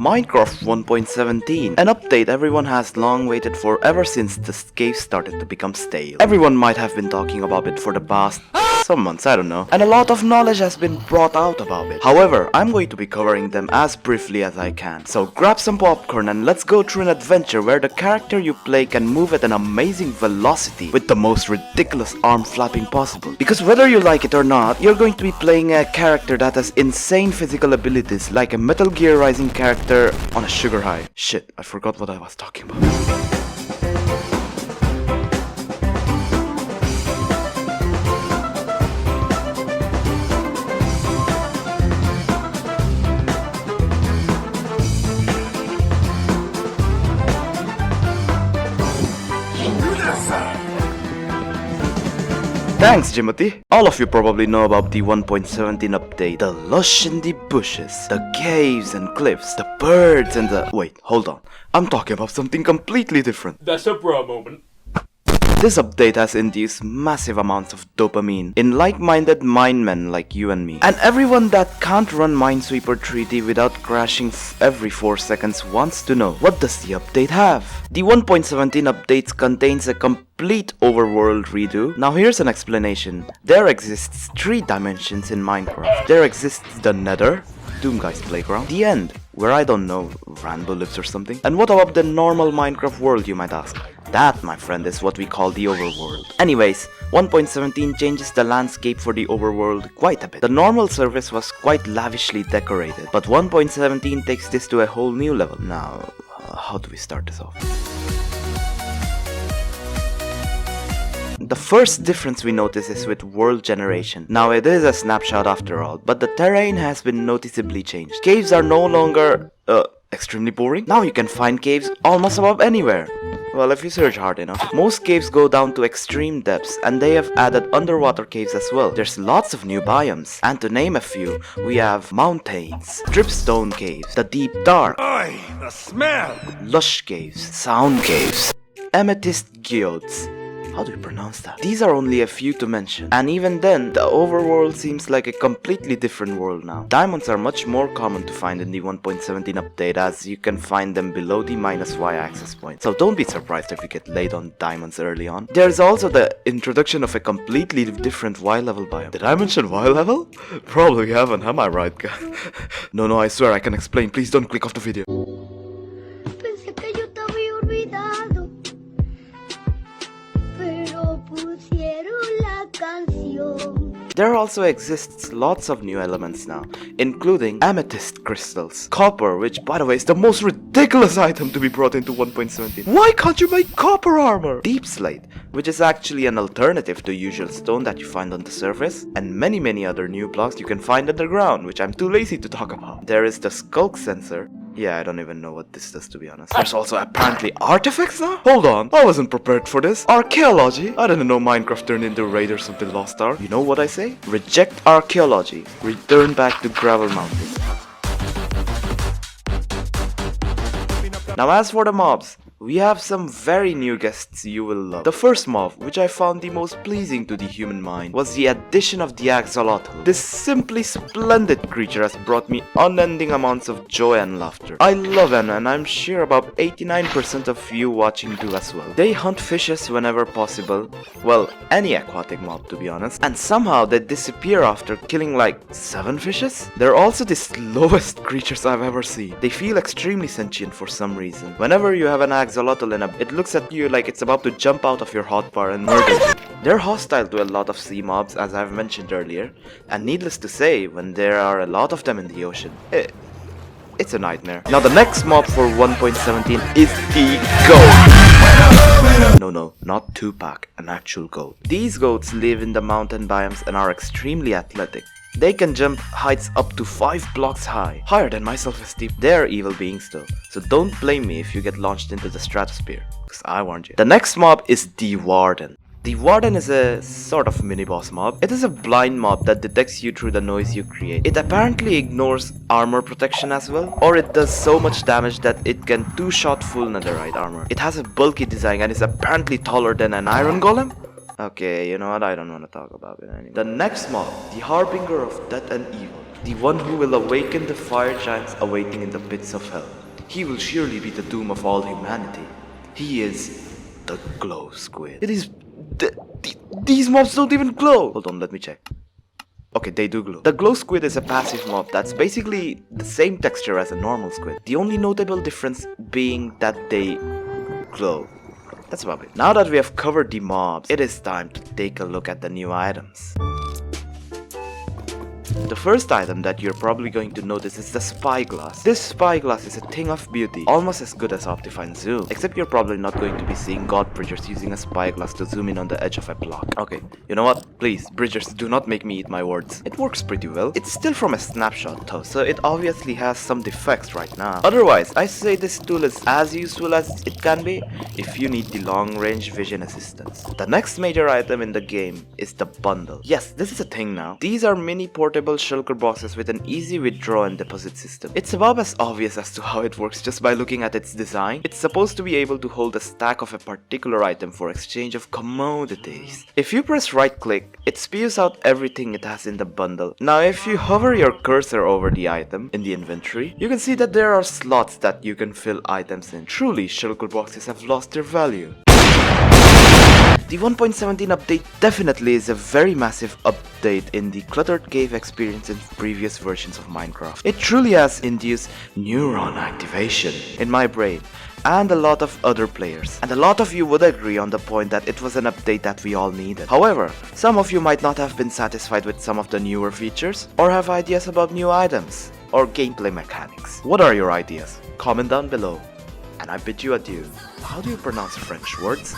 Minecraft 1.17, an update everyone has long waited for ever since the cave started to become stale. Everyone might have been talking about it for the past some months, I don't know, and a lot of knowledge has been brought out about it. However, I'm going to be covering them as briefly as I can. So grab some popcorn and let's go through an adventure where the character you play can move at an amazing velocity with the most ridiculous arm flapping possible. Because whether you like it or not, you're going to be playing a character that has insane physical abilities like a Metal Gear Rising character on a sugar high. Shit, I forgot what I was talking about. Thanks, Jimothy. All of you probably know about the 1.17 update. The lush in the bushes, the caves and cliffs, the birds and the... Wait, hold on. I'm talking about something completely different. That's a bra moment. This update has induced massive amounts of dopamine in like-minded minemen like you and me. And everyone that can't run Minesweeper 3D without crashing every 4 seconds wants to know, what does the update have? The 1.17 update contains a complete overworld redo. Now here's an explanation. There exists 3 dimensions in Minecraft. There exists the Nether, Doomguy's playground, the End, where I don't know, Rambo lives or something. And what about the normal Minecraft world, you might ask? That, my friend, is what we call the overworld. Anyways, 1.17 changes the landscape for the overworld quite a bit. The normal surface was quite lavishly decorated, but 1.17 takes this to a whole new level. Now, how do we start this off? The first difference we notice is with world generation. Now it is a snapshot after all, but the terrain has been noticeably changed. Caves are no longer, extremely boring. Now you can find caves almost above anywhere. Well, if you search hard enough. Most caves go down to extreme depths, and they have added underwater caves as well. There's lots of new biomes, and to name a few, we have mountains, dripstone caves, the deep dark, Oi, the smell! lush caves, sound caves, amethyst geodes. How do you pronounce that? These are only a few to mention, and even then, the overworld seems like a completely different world now. Diamonds are much more common to find in the 1.17 update, as you can find them below the -y access point. So don't be surprised if you get laid on diamonds early on. There's also the introduction of a completely different Y level biome. Did I mention Y level? Probably haven't, am I right, guy? No, I swear I can explain. Please don't click off the video. There also exists lots of new elements now, including amethyst crystals, copper, which by the way is the most ridiculous item to be brought into 1.17. Why can't you make copper armor? Deep slate, which is actually an alternative to usual stone that you find on the surface, and many other new blocks you can find underground, which I'm too lazy to talk about. There is the skulk sensor. Yeah, I don't even know what this does, to be honest. There's also apparently artifacts now? Hold on, I wasn't prepared for this. Archaeology? I didn't know Minecraft turned into Raiders of the Lost Ark. You know what I say? Reject archaeology. Return back to Gravel Mountain. Now as for the mobs, we have some very new guests you will love. The first mob, which I found the most pleasing to the human mind, was the addition of the axolotl. This simply splendid creature has brought me unending amounts of joy and laughter. I love them, and I'm sure about 89% of you watching do as well. They hunt fishes whenever possible, well, any aquatic mob to be honest, and somehow they disappear after killing like 7 fishes? They're also the slowest creatures I've ever seen. They feel extremely sentient for some reason. Whenever you have an axolotl in it looks at you like it's about to jump out of your hotbar and murder you. They're hostile to a lot of sea mobs, as I've mentioned earlier, and needless to say, when there are a lot of them in the ocean, it's a nightmare. Now the next mob for 1.17 is the goat. No, not Tupac, an actual goat. These goats live in the mountain biomes and are extremely athletic. They can jump heights up to 5 blocks high, higher than my self-esteem. They're evil beings though, so don't blame me if you get launched into the stratosphere, because I warned you. The next mob is the warden. The warden is a sort of mini-boss mob. It is a blind mob that detects you through the noise you create. It apparently ignores armor protection as well, or it does so much damage that it can 2-shot full netherite armor. It has a bulky design and is apparently taller than an iron golem. Okay, you know what, I don't want to talk about it anymore. The next mob, the harbinger of death and evil. the one who will awaken the fire giants awaiting in the pits of hell. He will surely be the doom of all humanity. He is the glow squid. It is... these mobs don't even glow! Hold on, let me check. Okay, they do glow. The glow squid is a passive mob that's basically the same texture as a normal squid. The only notable difference being that they glow. That's about it. Now that we have covered the mobs, it is time to take a look at the new items. The first item that you're probably going to notice is the spyglass. This spyglass is a thing of beauty, almost as good as Optifine Zoom, except you're probably not going to be seeing god bridgers using a spyglass to zoom in on the edge of a block. Okay, you know what? Please, bridgers, do not make me eat my words. It works pretty well. It's still from a snapshot though, so it obviously has some defects right now. Otherwise, I say this tool is as useful as it can be if you need the long-range vision assistance. The next major item in the game is the bundle. Yes, this is a thing now. These are mini portable shulker boxes with an easy withdraw and deposit system. It's about as obvious as to how it works just by looking at its design. It's supposed to be able to hold a stack of a particular item for exchange of commodities. If you press right click, it spews out everything it has in the bundle. Now if you hover your cursor over the item in the inventory, you can see that there are slots that you can fill items in. Truly, shulker boxes have lost their value. The 1.17 update definitely is a very massive update in the cluttered cave experience in previous versions of Minecraft. It truly has induced neuron activation in my brain and a lot of other players. And a lot of you would agree on the point that it was an update that we all needed. However, some of you might not have been satisfied with some of the newer features or have ideas about new items or gameplay mechanics. What are your ideas? Comment down below. And I bid you adieu. How do you pronounce French words?